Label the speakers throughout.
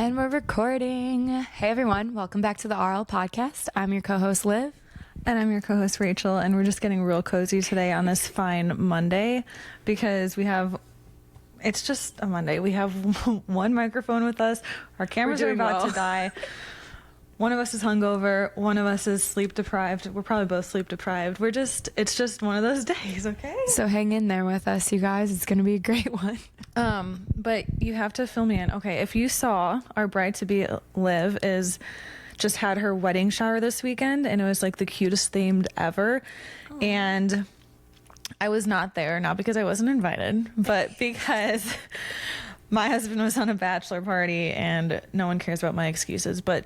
Speaker 1: And we're recording. Hey everyone, welcome back to the RL podcast. I'm your co-host Liv.
Speaker 2: And I'm your co-host Rachel, and we're just getting real cozy today on this fine Monday because it's just a Monday. We have one microphone with us. Our cameras are about to die. One of us is hungover. One of us is sleep deprived. We're probably both sleep deprived. It's just one of those days, okay?
Speaker 1: So hang in there with us, you guys. It's going to be a great one.
Speaker 2: But you have to fill me in. Okay, if you saw, our bride-to-be Liv just had her wedding shower this weekend, and it was like the cutest themed ever. Aww. And I was not there, not because I wasn't invited, but because my husband was on a bachelor party, and no one cares about my excuses. But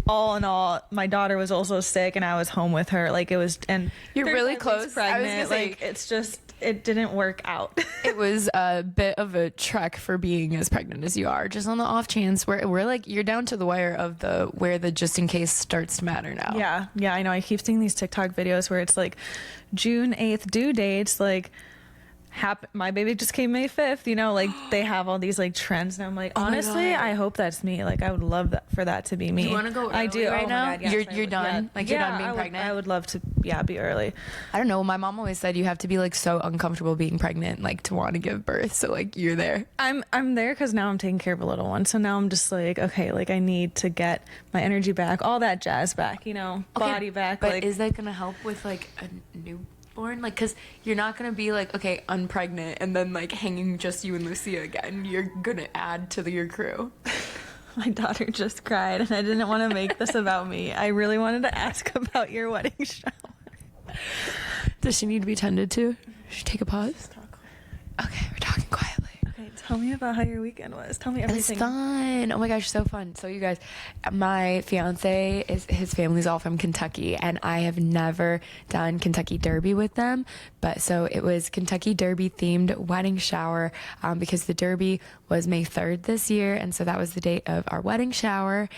Speaker 2: all in all, my daughter was also sick, and I was home with her. Like, it was, and
Speaker 1: you're really close.
Speaker 2: Pregnant. Like, it's just, it didn't work out.
Speaker 1: It was a bit of a trek for being as pregnant as you are. Just on the off chance where we're like, you're down to the wire of where the just in case starts to matter now.
Speaker 2: Yeah, I know. I keep seeing these TikTok videos where it's like June 8th due dates, like my baby just came May 5th, you know, like they have all these like trends, and I'm like, honestly, I hope that's me. Like, I would love for that to be me.
Speaker 1: You want to go early?
Speaker 2: I do
Speaker 1: right now?
Speaker 2: God, yes,
Speaker 1: you're done?
Speaker 2: Yeah.
Speaker 1: Like, you're done being pregnant?
Speaker 2: I would love to, be early.
Speaker 1: I don't know. My mom always said you have to be like so uncomfortable being pregnant, like to want to give birth. So like, you're there.
Speaker 2: I'm there because now I'm taking care of a little one. So now I'm just like, okay, like I need to get my energy back, all that jazz back, you know, body back.
Speaker 1: But
Speaker 2: like,
Speaker 1: is that going to help with like a newborn? Like, because you're not going to be like, okay, unpregnant and then like hanging just you and Lucia again. You're going to add to your crew.
Speaker 2: My daughter just cried, and I didn't want to make this about me. I really wanted to ask about your wedding shower.
Speaker 1: Does she need to be tended to? Should she take a pause? Okay, we're talking quietly.
Speaker 2: Okay, tell me about how your weekend was. Tell me everything.
Speaker 1: It's fun. Oh my gosh, so fun. So you guys, my fiance, his family's all from Kentucky, and I have never done Kentucky Derby with them. But so it was Kentucky Derby themed wedding shower, because the Derby was May 3rd this year, and so that was the date of our wedding shower.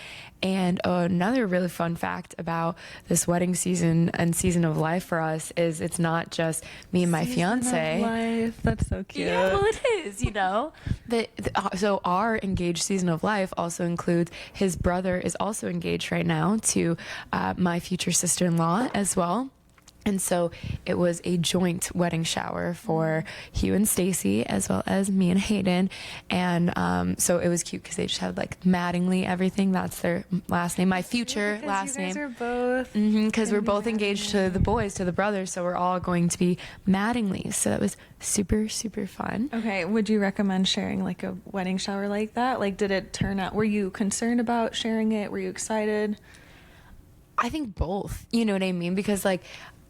Speaker 1: And another really fun fact about this wedding season and season of life for us is it's not just me and my fiance.
Speaker 2: Season of life. That's so cute.
Speaker 1: Yeah, well, it is, you know. So our engaged season of life also includes his brother is also engaged right now to my future sister-in-law as well. And so it was a joint wedding shower for Hugh and Stacy, as well as me and Hayden. And so it was cute because they just had like Mattingly everything. That's their last name. My future last name.
Speaker 2: You guys are both.
Speaker 1: Because we're both engaged to the boys, to the brothers. So we're all going to be Mattingly. So that was super, super fun.
Speaker 2: Okay. Would you recommend sharing like a wedding shower like that? Like, did it turn out? Were you concerned about sharing it? Were you excited?
Speaker 1: I think both. You know what I mean? Because like,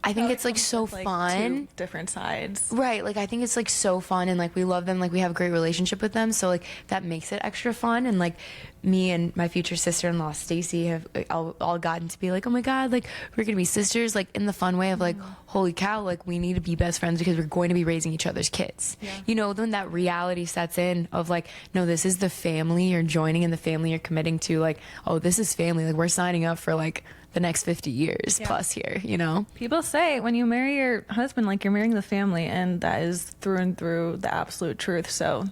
Speaker 1: I think it's like so fun.
Speaker 2: Two different sides.
Speaker 1: Right. Like, I think it's like so fun, and like we love them. Like, we have a great relationship with them. So like that makes it extra fun. And like me and my future sister-in-law Stacy have all gotten to be like, oh my God, like we're going to be sisters, like in the fun way of like, holy cow, like we need to be best friends because we're going to be raising each other's kids. Yeah. You know, then that reality sets in of like, no, this is the family you're joining and the family you're committing to. Like, oh, this is family. Like, we're signing up for like the next 50 years plus here, you know?
Speaker 2: People say when you marry your husband, like, you're marrying the family, and that is through and through the absolute truth. So,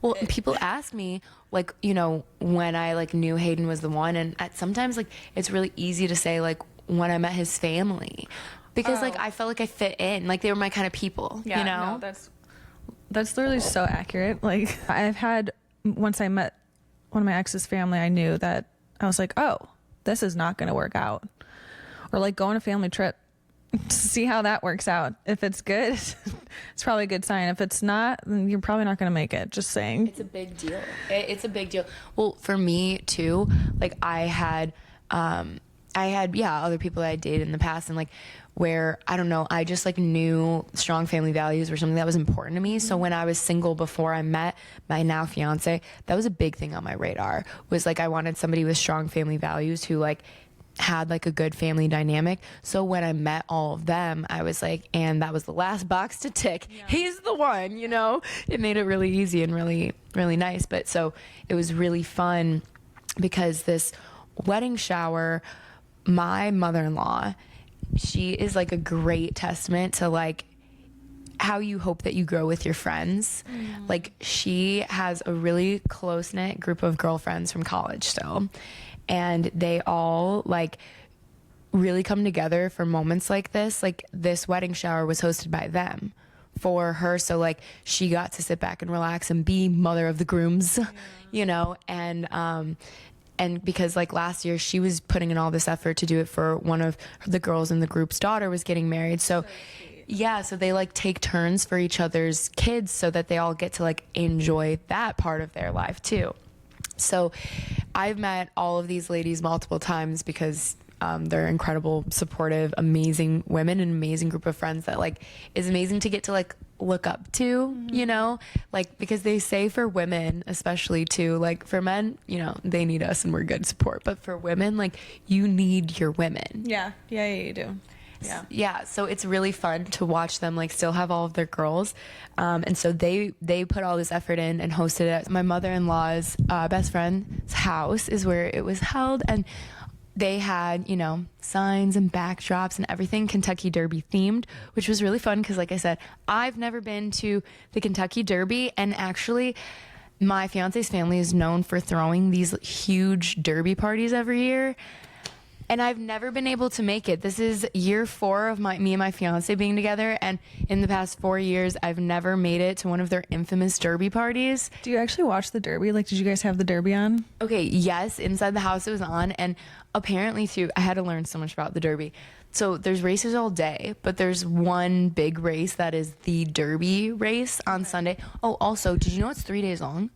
Speaker 1: well, people ask me, like, you know, when I like knew Hayden was the one, and sometimes like it's really easy to say like when I met his family, because like I felt like I fit in, like they were my kind of people, you know?
Speaker 2: No, that's literally so accurate. Like, once I met one of my ex's family, I knew that I was like, oh, this is not going to work out. Or like go on a family trip to see how that works out. If it's good, it's probably a good sign. If it's not, then you're probably not going to make it. Just saying.
Speaker 1: It's a big deal. It's a big deal. Well, for me too, like I had other people that I dated in the past, and like where, I don't know, I just like knew strong family values were something that was important to me. So when I was single before I met my now fiance, that was a big thing on my radar, was like I wanted somebody with strong family values who like had like a good family dynamic. So when I met all of them, I was like, and that was the last box to tick. Yeah. He's the one, you know? It made it really easy and really, really nice. But so it was really fun because this wedding shower, my mother-in-law, she is like a great testament to like how you hope that you grow with your friends. Like, she has a really close-knit group of girlfriends from college still, and they all like really come together for moments like this. Like, this wedding shower was hosted by them for her, so like she got to sit back and relax and be mother of the grooms, you know. And because like last year she was putting in all this effort to do it for one of the girls in the group's daughter was getting married, so yeah, so they like take turns for each other's kids so that they all get to like enjoy that part of their life too. So I've met all of these ladies multiple times because they're incredible, supportive, amazing women, an amazing group of friends that like is amazing to get to like look up to, you know, like, because they say for women especially too, like for men, you know, they need us and we're good support, but for women, like, you need your women.
Speaker 2: Yeah, you do.
Speaker 1: Yeah, so it's really fun to watch them like still have all of their girls, and so they put all this effort in and hosted it at my mother-in-law's best friend's house is where it was held, and they had, you know, signs and backdrops and everything Kentucky Derby themed, which was really fun because, like I said, I've never been to the Kentucky Derby, and actually my fiance's family is known for throwing these huge derby parties every year, and I've never been able to make it. This is year 4 of me and my fiance being together, and in the past 4 years I've never made it to one of their infamous derby parties.
Speaker 2: Do you actually watch the derby? Like, did you guys have the derby on?
Speaker 1: Okay, yes, inside the house it was on, and apparently too, I had to learn so much about the derby. So there's races all day, but there's one big race that is the derby race on Sunday. Oh, also, did you know it's 3 days long?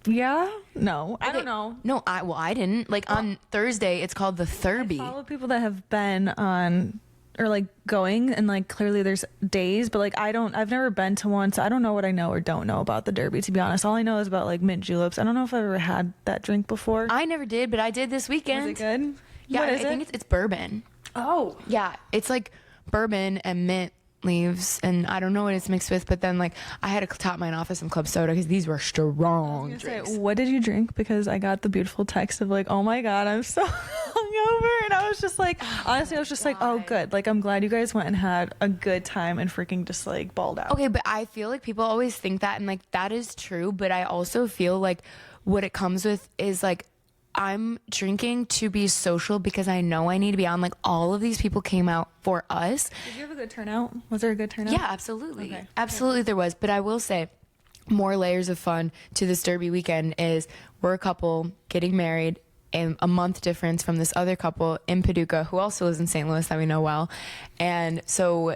Speaker 2: Yeah? No, I don't know.
Speaker 1: No, I didn't. Like, on Thursday, it's called the Thurby.
Speaker 2: I follow people that have been on or like going, and like clearly there's days, but like I've never been to one, so I don't know what I know or don't know about the derby, to be honest. All I know is about like mint juleps. I don't know if I've ever had that drink before.
Speaker 1: I never did, but I did this weekend.
Speaker 2: Was it good?
Speaker 1: Yeah,
Speaker 2: What is
Speaker 1: I think it's bourbon.
Speaker 2: Oh.
Speaker 1: Yeah, it's like bourbon and mint leaves, and I don't know what it's mixed with, but then like I had to top mine off with some club soda because these were strong drinks.
Speaker 2: What did you drink? Because I got the beautiful text of like, oh my god, I'm so hungover, and I was just like, honestly, I was just like, oh good, like I'm glad you guys went and had a good time and freaking just like balled out.
Speaker 1: Okay, but I feel like people always think that, and like that is true, but I also feel like what it comes with is like, I'm drinking to be social because I know I need to be on. Like, all of these people came out for us.
Speaker 2: Did you have a good turnout? Was there a good turnout?
Speaker 1: Yeah, absolutely. Okay. Absolutely there was. But I will say, more layers of fun to this derby weekend is we're a couple getting married, and a month difference from this other couple in Paducah who also lives in St. Louis that we know well. And so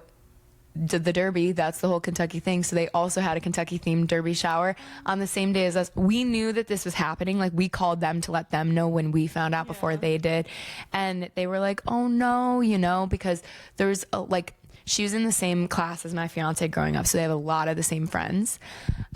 Speaker 1: the derby, that's the whole Kentucky thing, so they also had a Kentucky themed derby shower on the same day as us. We knew that this was happening, like we called them to let them know when we found out before they did, and they were like, oh no, you know, because there's like, she was in the same class as my fiance growing up, so they have a lot of the same friends,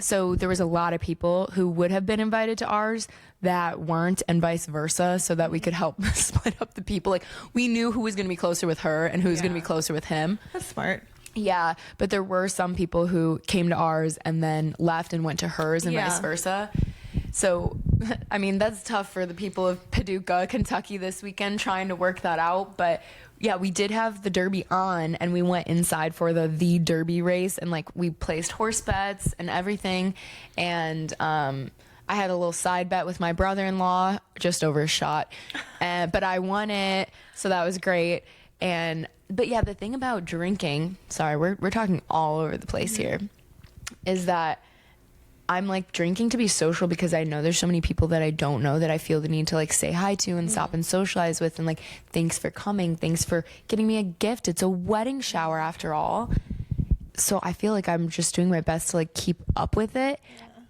Speaker 1: so there was a lot of people who would have been invited to ours that weren't, and vice versa, so that we could help split up the people. Like, we knew who was going to be closer with her and who was going to be closer with him.
Speaker 2: That's smart.
Speaker 1: Yeah, but there were some people who came to ours and then left and went to hers and vice versa. So, I mean, that's tough for the people of Paducah, Kentucky this weekend trying to work that out. But yeah, we did have the derby on, and we went inside for the derby race, and like we placed horse bets and everything. And I had a little side bet with my brother-in-law, just over a shot, but I won it, so that was great. But yeah, the thing about drinking, sorry, we're talking all over the place here, is that I'm like drinking to be social because I know there's so many people that I don't know that I feel the need to like say hi to and stop and socialize with, and like, thanks for coming, thanks for getting me a gift. It's a wedding shower after all. So I feel like I'm just doing my best to like keep up with it.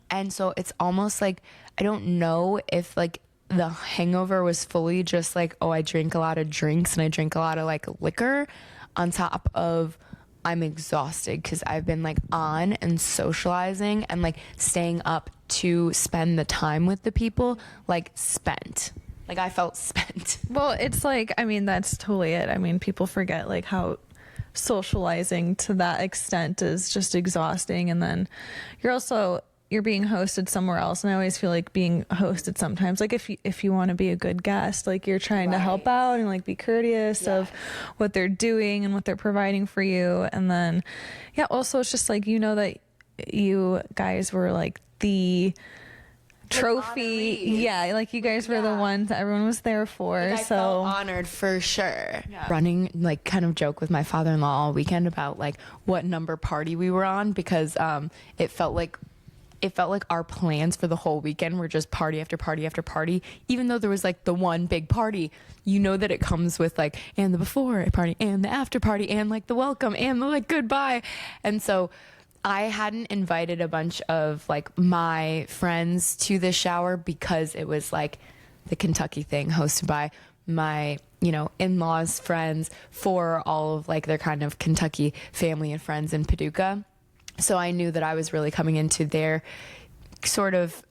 Speaker 1: And so it's almost like, I don't know if like the hangover was fully just like, oh, I drink a lot of drinks and I drink a lot of like liquor, on top of I'm exhausted because I've been like on and socializing and like staying up to spend the time with the people, like spent. Like, I felt spent.
Speaker 2: Well, it's like, I mean, that's totally it. I mean, people forget like how socializing to that extent is just exhausting, and then you're also, you're being hosted somewhere else, and I always feel like being hosted sometimes, like if you want to be a good guest, like you're trying to help out and like be courteous of what they're doing and what they're providing for you. And then also it's just like, that you guys were like the trophy, like you guys were the ones that everyone was there for.
Speaker 1: Like, I felt honored for sure. Running like kind of joke with my father-in-law all weekend about like what number party we were on, because it felt like our plans for the whole weekend were just party after party after party, even though there was like the one big party. That it comes with like, and the before party and the after party and like the welcome and the like goodbye. And so I hadn't invited a bunch of like my friends to the shower because it was like the Kentucky thing hosted by my, in-laws friends for all of like their kind of Kentucky family and friends in Paducah. So I knew that I was really coming into their sort of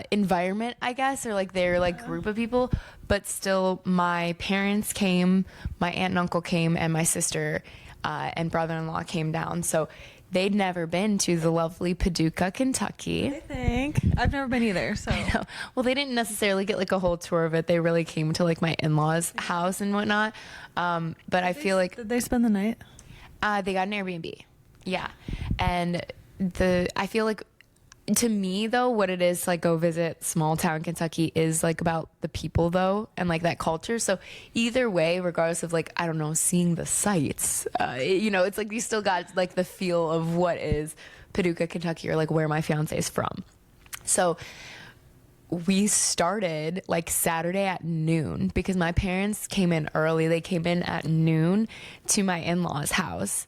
Speaker 1: environment, I guess, or like their like group of people. But still, my parents came, my aunt and uncle came, and my sister and brother-in-law came down. So they'd never been to the lovely Paducah, Kentucky.
Speaker 2: I think I've never been either. So
Speaker 1: well, they didn't necessarily get like a whole tour of it. They really came to like my in-laws' house and whatnot. But I feel like
Speaker 2: did they spend the night?
Speaker 1: They got an Airbnb. Yeah. And I feel like, to me though, what it is to like go visit small town Kentucky is like about the people though, and like that culture. So either way, regardless of like, I don't know, seeing the sights, it's like you still got like the feel of what is Paducah, Kentucky, or like where my fiance is from. So we started like Saturday at noon because my parents came in early. They came in at noon to my in-laws' house.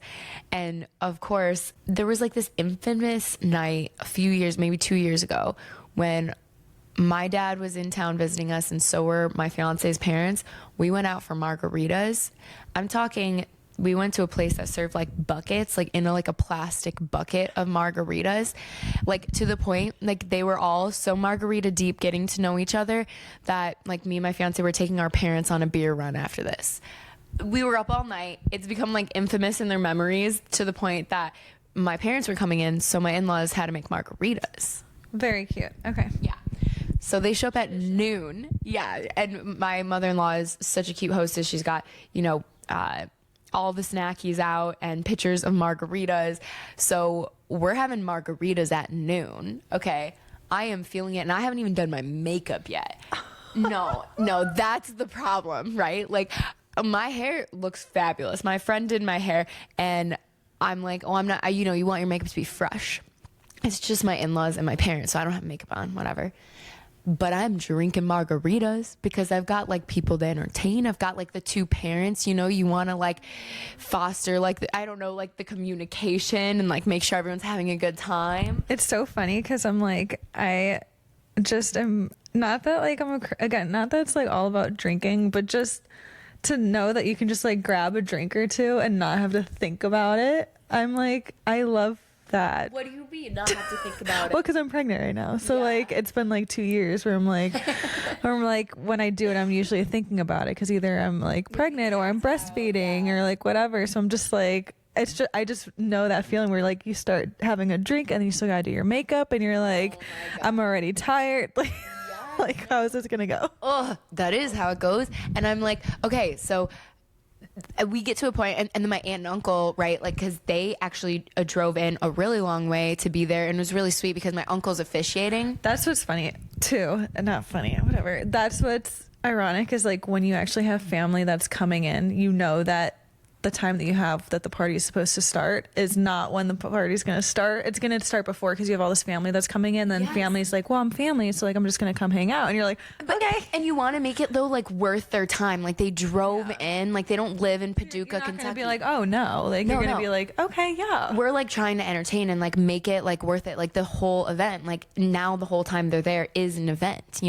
Speaker 1: And of course, there was like this infamous night a few years, maybe 2 years ago, when my dad was in town visiting us and so were my fiance's parents. We went out for margaritas. I'm talking, we went to a place that served like buckets, like in like a plastic bucket of margaritas, like to the point like they were all so margarita deep getting to know each other that like me and my fiance were taking our parents on a beer run after this. We were up all night. It's become like infamous in their memories to the point that my parents were coming in, so my in-laws had to make margaritas.
Speaker 2: Very cute. Okay.
Speaker 1: Yeah. So they show up at noon. Yeah. And my mother-in-law is such a cute hostess. She's got, all the snackies out and pictures of margaritas. So we're having margaritas at noon. Okay. I am feeling it, and I haven't even done my makeup yet. No, that's the problem, right? Like, my hair looks fabulous. My friend did my hair, and I'm like, oh, I'm not, you want your makeup to be fresh. It's just my in-laws and my parents, so I don't have makeup on, whatever. But I'm drinking margaritas because I've got like people to entertain. I've got like the two parents, you want to like foster like, like the communication and like make sure everyone's having a good time.
Speaker 2: It's so funny because I'm like, I just am not that like not that it's like all about drinking, but just to know that you can just like grab a drink or two and not have to think about it. I'm like, I love that.
Speaker 1: What do you mean not have to think about it?
Speaker 2: Well, because I'm pregnant right now, so like it's been like 2 years where I'm like when I do it, I'm usually thinking about it because either I'm like pregnant or I'm breastfeeding or like whatever. So I'm just like, I just know that feeling where like you start having a drink and then you still gotta do your makeup and you're like, I'm already tired. Like, like how is this gonna go?
Speaker 1: Oh, that is how it goes. And I'm like, okay, so we get to a point, and then my aunt and uncle, right, like, because they actually drove in a really long way to be there, and it was really sweet because my uncle's officiating.
Speaker 2: That's what's funny too. Not funny, whatever. That's what's ironic is like when you actually have family that's coming in, that the time that you have that the party is supposed to start is not when the party is going to start. It's going to start before because you have all this family that's coming in. Then family's like, well, I'm family, so like I'm just going to come hang out. And you're like, okay.
Speaker 1: And you want to make it though like worth their time. Like they drove in, like they don't live in Paducah,
Speaker 2: you're not
Speaker 1: Kentucky.
Speaker 2: Gonna be like, oh no, like you're gonna be like, okay, yeah.
Speaker 1: We're like trying to entertain and like make it like worth it. Like the whole event, like now the whole time they're there is an event, So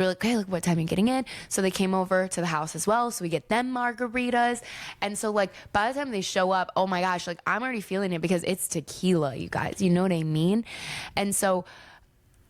Speaker 1: we're like, okay, like what time are you getting in? So they came over to the house as well. So we get them margaritas, and so like by the time they show up, oh my gosh, like I'm already feeling it because it's tequila, you guys, you know what I mean? And so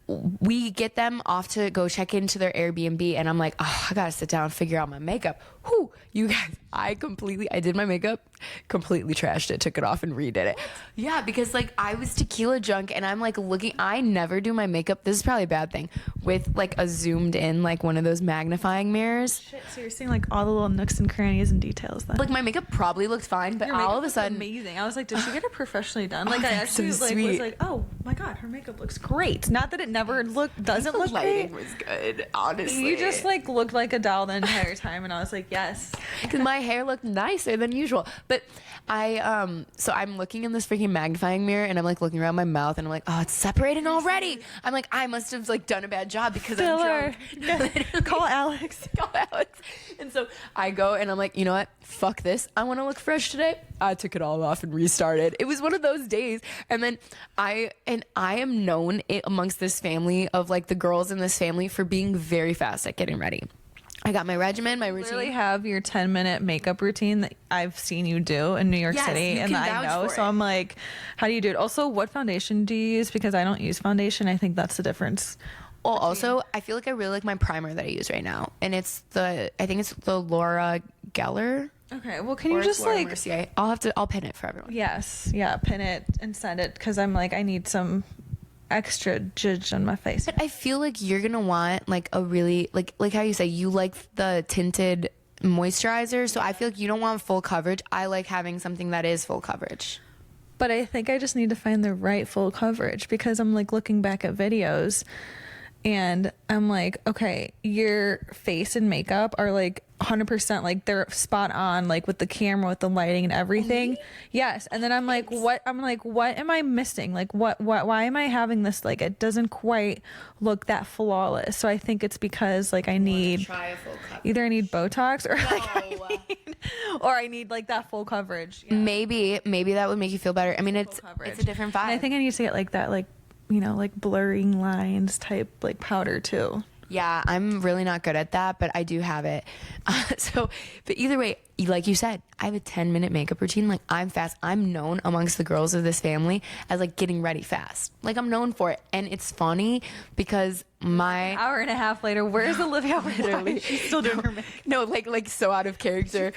Speaker 1: we get them off to go check into their Airbnb, and I'm like, oh, I gotta sit down and figure out my makeup. Whew, you guys, I did my makeup completely trashed it, took it off and redid it. Yeah, because like I was tequila drunk and I'm like looking, I never do my makeup, this is probably a bad thing, with like a zoomed in, like one of those magnifying mirrors.
Speaker 2: Shit, so you're seeing like all the little nooks and crannies and details then.
Speaker 1: Like my makeup probably looked fine, but
Speaker 2: Your
Speaker 1: all
Speaker 2: makeup
Speaker 1: of a
Speaker 2: looks
Speaker 1: sudden
Speaker 2: amazing. I was like, did she get it professionally done? Like I
Speaker 1: that's so
Speaker 2: actually like
Speaker 1: sweet.
Speaker 2: was like, oh my god, her makeup looks great. Not that it never doesn't
Speaker 1: the
Speaker 2: look
Speaker 1: lighting
Speaker 2: great.
Speaker 1: was good, honestly.
Speaker 2: You just like looked like a doll the entire time, and I was like, yes.
Speaker 1: Because my hair looked nicer than usual. But so I'm looking in this freaking magnifying mirror and I'm like looking around my mouth and I'm like, oh, it's separating already. I'm like, I must have like done a bad job because
Speaker 2: Filler.
Speaker 1: I'm drunk.
Speaker 2: Call Alex.
Speaker 1: Call Alex. And so I go and I'm like, you know what? Fuck this. I want to look fresh today. I took it all off and restarted. It was one of those days. And then I am known amongst this family of like the girls in this family for being very fast at getting ready. I got my regimen, my routine.
Speaker 2: You really have your 10-minute makeup routine that I've seen you do in New York
Speaker 1: Yes,
Speaker 2: City,
Speaker 1: you
Speaker 2: and
Speaker 1: can
Speaker 2: I
Speaker 1: vouch
Speaker 2: know.
Speaker 1: for
Speaker 2: So
Speaker 1: it.
Speaker 2: I'm like, how do you do it? Also, what foundation do you use? Because I don't use foundation. I think that's the difference.
Speaker 1: Well, also, I feel like I really like my primer that I use right now, and I think it's the Laura Geller.
Speaker 2: Okay, well, can
Speaker 1: Or
Speaker 2: you
Speaker 1: it's
Speaker 2: just
Speaker 1: Laura
Speaker 2: like,
Speaker 1: Mercier. I'll pin it for everyone.
Speaker 2: yes, yeah, pin it and send it because I'm like, I need some extra judge on my face.
Speaker 1: But I feel like you're gonna want like a really like how you say you like the tinted moisturizer, so I feel like you don't want full coverage. I like having something that is full coverage.
Speaker 2: But I think I just need to find the right full coverage because I'm like looking back at videos and I'm like, okay, your face and makeup are like 100% like they're spot on, like with the camera, with the lighting and everything. Yes. And then I'm like, what am I missing? Like why am I having this? Like, it doesn't quite look that flawless. So I think it's because like I need
Speaker 1: Try a full coverage.
Speaker 2: either I need Botox or
Speaker 1: No.
Speaker 2: I need like that full coverage. Yeah.
Speaker 1: Maybe that would make you feel better. I mean, it's a different vibe.
Speaker 2: And I think I need to get like that, like, you know, like blurring lines type like powder too.
Speaker 1: Yeah, I'm really not good at that, but I do have it. But either way, like you said, I have a 10-minute makeup routine. Like, I'm fast. I'm known amongst the girls of this family as like getting ready fast. Like, I'm known for it. And it's funny because my
Speaker 2: Hour and a half later, where's Olivia?
Speaker 1: literally
Speaker 2: She's still doing her makeup.
Speaker 1: no, like so out of character.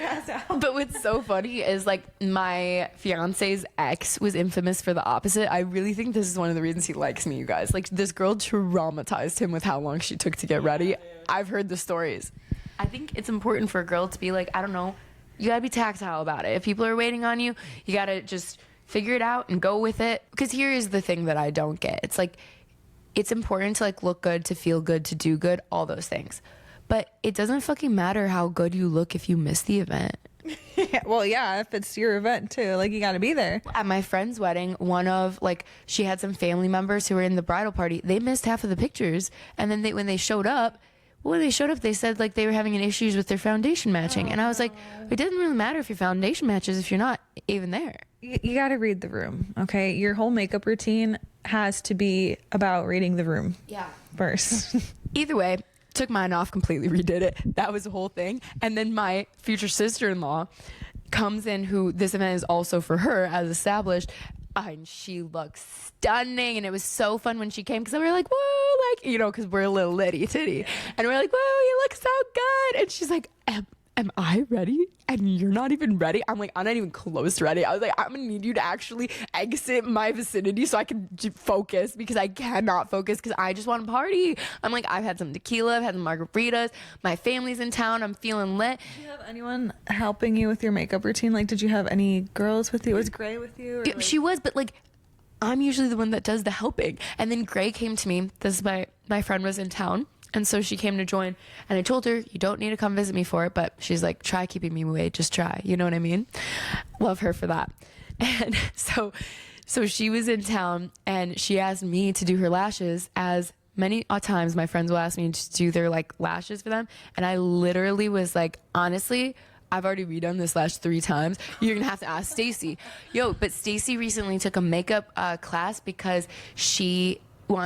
Speaker 1: But what's so funny is like my fiance's ex was infamous for the opposite. I really think this is one of the reasons he likes me, you guys. Like, this girl traumatized him with how long she took to get ready. I've heard the stories. I think it's important for a girl to be like, I don't know, you gotta be tactile about it. If people are waiting on you, you gotta just figure it out and go with it. Because here is the thing that I don't get. It's like, it's important to like look good, to feel good, to do good, all those things. But it doesn't fucking matter how good you look if you miss the event.
Speaker 2: Well, yeah, if it's your event too, like you got to be there.
Speaker 1: At my friend's wedding, one of like, she had some family members who were in the bridal party. They missed half of the pictures. And then when they showed up, they said like they were having issues with their foundation matching. And I was like, it doesn't really matter if your foundation matches if you're not even there.
Speaker 2: You got to read the room, okay? Your whole makeup routine has to be about reading the room.
Speaker 1: Yeah.
Speaker 2: First.
Speaker 1: Either way, took mine off, completely redid it. That was the whole thing. And then my future sister-in-law comes in, who this event is also for her as established, and she looks stunning. And it was so fun when she came because we were like, whoa, like, you know, because we're a little litty titty. And we're like, whoa, you look so good. And she's like, am I ready? And you're not even ready? I'm like, I'm not even close to ready. I was like, I'm gonna need you to actually exit my vicinity so I can focus, because I cannot focus because I just want to party. I'm like, I've had some tequila, I've had some margaritas, my family's in town, I'm feeling lit.
Speaker 2: Did you have anyone helping you with your makeup routine? Like, did you have any girls with you? Was Gray with you? Or like...
Speaker 1: She was, but like, I'm usually the one that does the helping. And then Gray came to me. This is my friend was in town. And so she came to join, and I told her, you don't need to come visit me for it, but she's like, try keeping me away, just try. You know what I mean? Love her for that. And so she was in town, and she asked me to do her lashes, as many times my friends will ask me to do their like lashes for them. And I literally was like, honestly, I've already redone this lash 3 times. You're gonna have to ask Stacy. But Stacy recently took a makeup class because she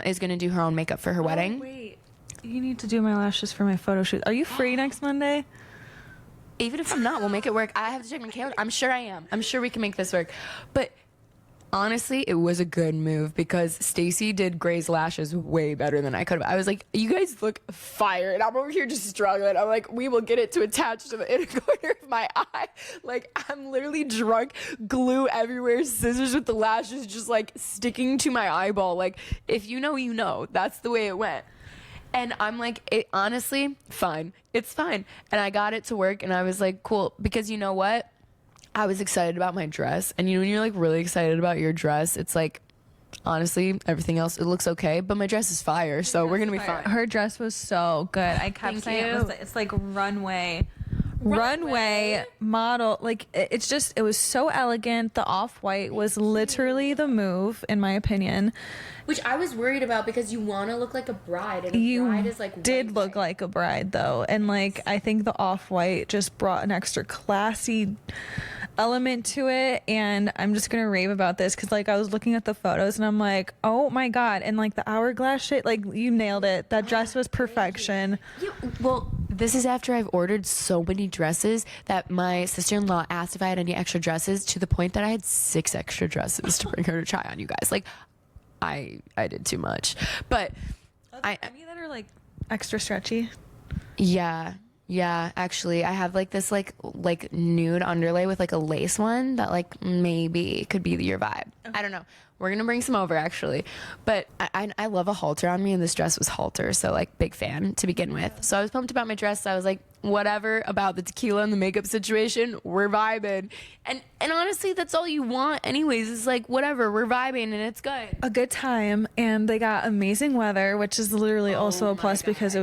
Speaker 1: is gonna do her own makeup for her wedding.
Speaker 2: Wait. You need to do my lashes for my photo shoot. Are you free next Monday?
Speaker 1: Even if I'm not, we'll make it work. I have to check my calendar. I'm sure I am. I'm sure we can make this work. But Honestly, it was a good move because Stacy did Gray's lashes way better than I could have. I was like, you guys look fire. And I'm over here just struggling. I'm like, we will get it to attach to the inner corner of my eye. Like, I'm literally drunk, glue everywhere, scissors with the lashes just like sticking to my eyeball. Like, if you know, you know. That's the way it went. And I'm like, honestly, fine. It's fine. And I got it to work and I was like, cool. Because you know what? I was excited about my dress. And you know, when you're like really excited about your dress, it's like, honestly, everything else, it looks okay. But my dress is fire. So we're going to be fine.
Speaker 2: Her dress was so good. I kept
Speaker 1: Thank
Speaker 2: saying
Speaker 1: you.
Speaker 2: it's like runway model. Like it's just, it was so elegant. The off-white was literally the move, in my opinion.
Speaker 1: Which I was worried about because you want to look like a bride. And
Speaker 2: You
Speaker 1: bride is like
Speaker 2: did look like a bride though. And like, I think the off-white just brought an extra classy element to it. And I'm just gonna rave about this because like I was looking at the photos and I'm like, oh my god. And like the hourglass shit, like you nailed it. That dress was perfection.
Speaker 1: Yeah, well, this is after I've ordered so many dresses that my sister-in-law asked if I had any extra dresses, to the point that I had 6 extra dresses to bring her to try on, you guys. Like, I did too much. But
Speaker 2: Any that are like extra stretchy.
Speaker 1: yeah, actually I have like this like nude underlay with like a lace one that like maybe could be your vibe. I don't know. We're gonna bring some over actually. But I love a halter on me, and this dress was halter, so like big fan to begin with. So I was pumped about my dress. So I was like, whatever about the tequila and the makeup situation, we're vibing. And honestly, that's all you want anyways. It's like, whatever, we're vibing and it's good.
Speaker 2: A good time. And they got amazing weather, which is literally also a plus because it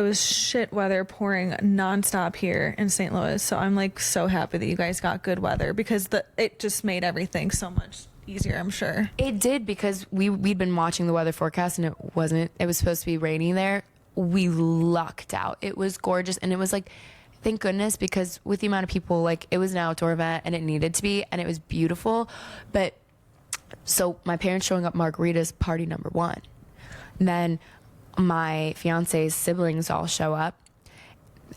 Speaker 2: was shit weather, pouring nonstop here in St. Louis. So I'm like so happy that you guys got good weather because it just made everything so much easier, I'm sure.
Speaker 1: It did, because we'd been watching the weather forecast and it was supposed to be rainy there. We lucked out. It was gorgeous, and it was like, thank goodness, because with the amount of people, like, it was an outdoor event and it needed to be, and it was beautiful. But so my parents showing up Margaritas party number 1. And then my fiance's siblings all show up,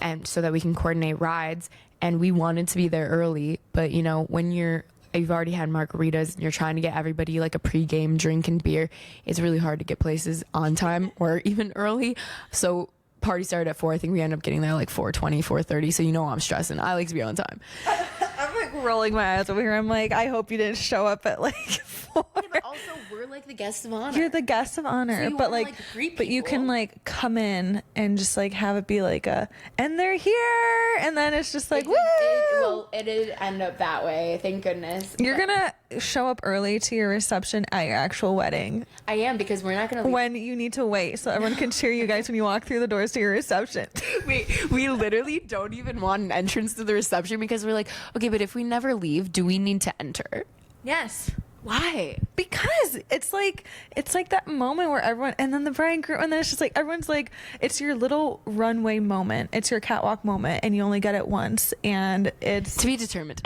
Speaker 1: and so that we can coordinate rides. And we wanted to be there early, but you know, when you've already had margaritas and you're trying to get everybody like a pre-game drink and beer, it's really hard to get places on time or even early. So party started at 4. I think we ended up getting there like 4:20, 4:30. So you know I'm stressing. I like to be on time.
Speaker 2: I'm like rolling my eyes over here. I'm like, I hope you didn't show up at like 4.
Speaker 1: Yeah, but also we're like the guests of honor.
Speaker 2: You're the guest of honor,
Speaker 1: So you
Speaker 2: but
Speaker 1: wanna,
Speaker 2: like,
Speaker 1: greet
Speaker 2: but you can
Speaker 1: people.
Speaker 2: like come in and just like have it be like and they're here, and then it's just like, woo!
Speaker 1: It did end up that way, thank goodness.
Speaker 2: You're gonna show up early to your reception at your actual wedding
Speaker 1: I am, because we're not gonna leave.
Speaker 2: when you need to wait, so everyone can cheer you guys when you walk through the doors to your reception.
Speaker 1: We literally don't even want an entrance to the reception, because we're like, okay, but if we never leave, do we need to enter?
Speaker 2: Yes.
Speaker 1: Why?
Speaker 2: Because it's like that moment where everyone, and then the bride and groom, and then it's just like everyone's like, it's your little runway moment, it's your catwalk moment, and you only get it once, and it's
Speaker 1: To be determined.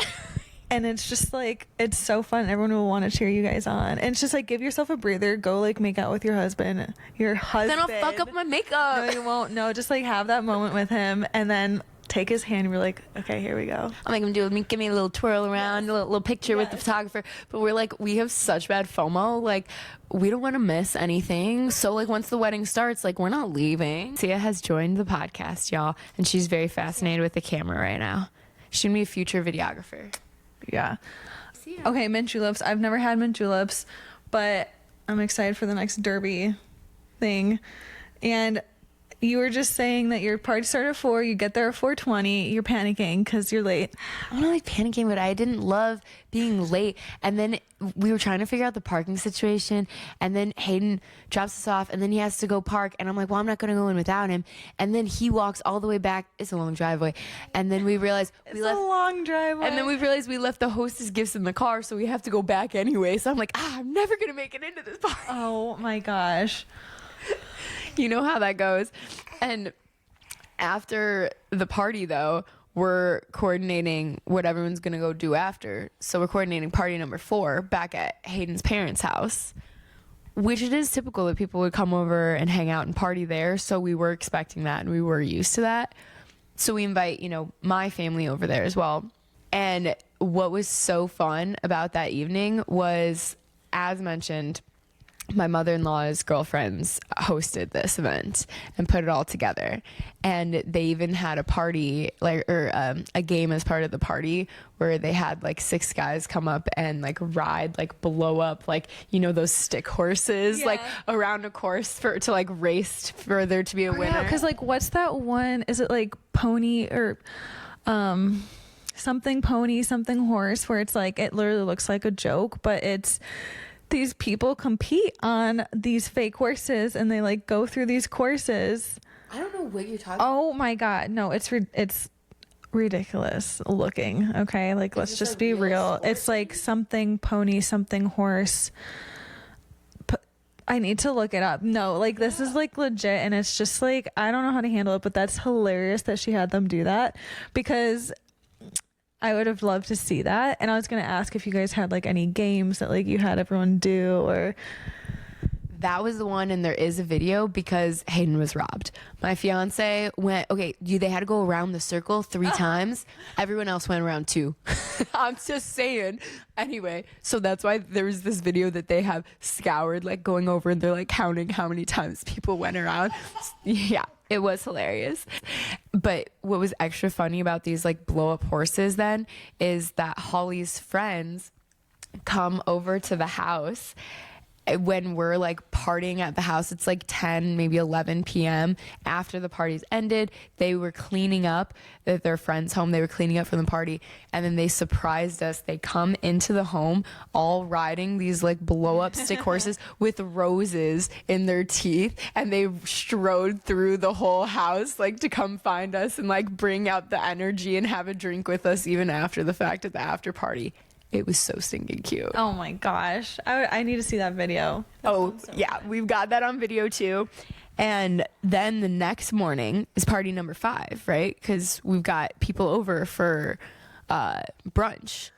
Speaker 2: and it's just like, it's so fun. Everyone will want to cheer you guys on, and it's just like, give yourself a breather, go like make out with your husband.
Speaker 1: Then I'll fuck up my makeup.
Speaker 2: No, you won't. No, just like have that moment with him, and then take his hand and we're like, okay, here we go.
Speaker 1: I'll make him give me a little twirl around, a little picture with the photographer. But we're like, we have such bad FOMO. Like, we don't want to miss anything. So like, once the wedding starts, like, we're not leaving. Sia has joined the podcast, y'all, and she's very fascinated with the camera right now. She's gonna be a future videographer.
Speaker 2: Yeah. Okay, mint juleps. I've never had mint juleps, but I'm excited for the next derby thing. And you were just saying that your party started at 4, you get there at 4:20, you're panicking because you're late.
Speaker 1: I'm not like panicking, but I didn't love being late. And then we were trying to figure out the parking situation, and then Hayden drops us off, and then he has to go park, and I'm like, well, I'm not going to go in without him. And then he walks all the way back. It's a long driveway. And then we realize
Speaker 2: It's a long driveway.
Speaker 1: And then we realized we left the hostess gifts in the car, so we have to go back anyway. So I'm like, I'm never going to make it into this party.
Speaker 2: Oh my gosh.
Speaker 1: You know how that goes. And after the party, though, we're coordinating what everyone's going to go do after. So we're coordinating party number 4 back at Hayden's parents' house, which it is typical that people would come over and hang out and party there. So we were expecting that, and we were used to that. So we invite, my family over there as well. And what was so fun about that evening was as mentioned, my mother-in-law's girlfriends hosted this event and put it all together, and they even had a party a game as part of the party where they had like 6 guys come up and like ride like blow up like those stick horses like around a course to like race further to be a winner.
Speaker 2: Because like what's that one, is it like pony or something pony something horse, where it's like it literally looks like a joke, but it's these people compete on these fake horses and they like go through these courses.
Speaker 1: I don't know what you're talking
Speaker 2: Oh my god, no, it's ridiculous looking. Okay, like let's just be real. It's like something pony something horse. I need to look it up. No, like this is like legit, and it's just like I don't know how to handle it, but that's hilarious that she had them do that, because I would have loved to see that. And I was going to ask if you guys had like any games that like you had everyone do, or
Speaker 1: That was the one, and there is a video because Hayden was robbed. My fiance went, they had to go around the circle 3 times. Everyone else went around 2. I'm just saying. Anyway, so that's why there was this video that they have scoured, like going over, and they're like counting how many times people went around. Yeah, it was hilarious. But what was extra funny about these like blow up horses then is that Holly's friends come over to the house when we're like partying at the house. It's like 10, maybe 11 p.m. After the party's ended, they were cleaning up at their friend's home. They were cleaning up from the party, and then they surprised us. They come into the home all riding these like blow up stick horses with roses in their teeth, and they strode through the whole house like to come find us and like bring out the energy and have a drink with us even after the fact at the after party. It was so stinking cute.
Speaker 2: oh my gosh, I need to see that video.
Speaker 1: We've got that on video too. And then the next morning is party number 5, right? Because we've got people over for brunch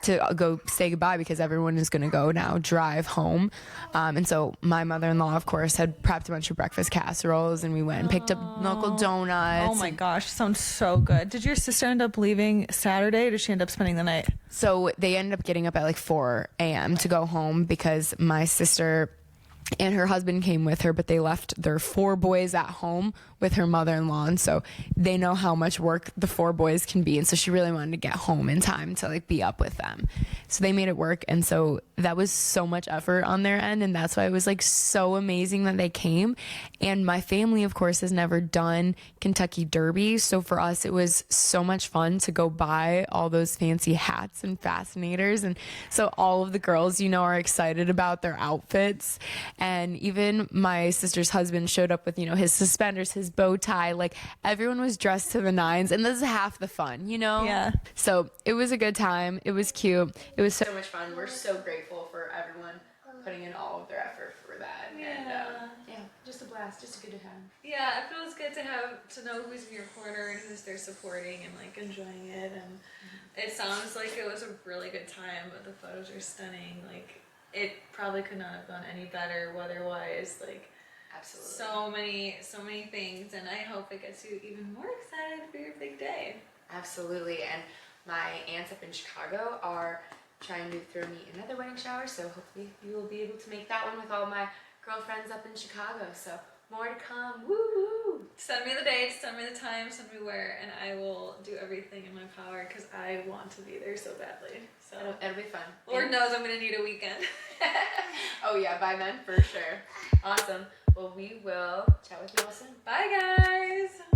Speaker 1: to go say goodbye, because everyone is going to go now drive home. And so my mother-in-law, of course, had prepped a bunch of breakfast casseroles, and we went and picked up local donuts.
Speaker 2: Oh my gosh, sounds so good. Did your sister end up leaving Saturday, or did she end up spending the night?
Speaker 1: So they ended up getting up at like 4 a.m. to go home, because my sister and her husband came with her, but they left their 4 boys at home with her mother-in-law, and so they know how much work the 4 boys can be, and so she really wanted to get home in time to like be up with them. So they made it work, and so that was so much effort on their end, and that's why it was like so amazing that they came. And my family, of course, has never done Kentucky Derby, so for us it was so much fun to go buy all those fancy hats and fascinators, and so all of the girls are excited about their outfits. And even my sister's husband showed up with his suspenders, his bow tie, like everyone was dressed to the nines, and this is half the fun.
Speaker 2: Yeah.
Speaker 1: So it was a good time. It was cute. It was so much fun. We're so grateful for everyone putting in all of their effort for that.
Speaker 2: Yeah.
Speaker 1: And just a blast, just a good time.
Speaker 2: Yeah, it feels good to know who's in your corner and who's they're supporting and like enjoying it. And it sounds like it was a really good time. The photos are stunning. Like it probably could not have gone any better weather-wise. Like
Speaker 1: Absolutely.
Speaker 2: so many things, and I hope it gets you even more excited for your big day.
Speaker 1: Absolutely. And my aunts up in Chicago are trying to throw me another wedding shower, so hopefully you will be able to make that one with all my girlfriends up in Chicago. So more to come. Woo!
Speaker 2: Send me the dates, send me the time, send me where, and I will do everything in my power because I want to be there so badly. So
Speaker 1: It'll be fun.
Speaker 2: Lord knows I'm gonna need a weekend.
Speaker 1: Oh yeah, by then for sure. Awesome. Well, we will chat with you all soon.
Speaker 2: Bye guys.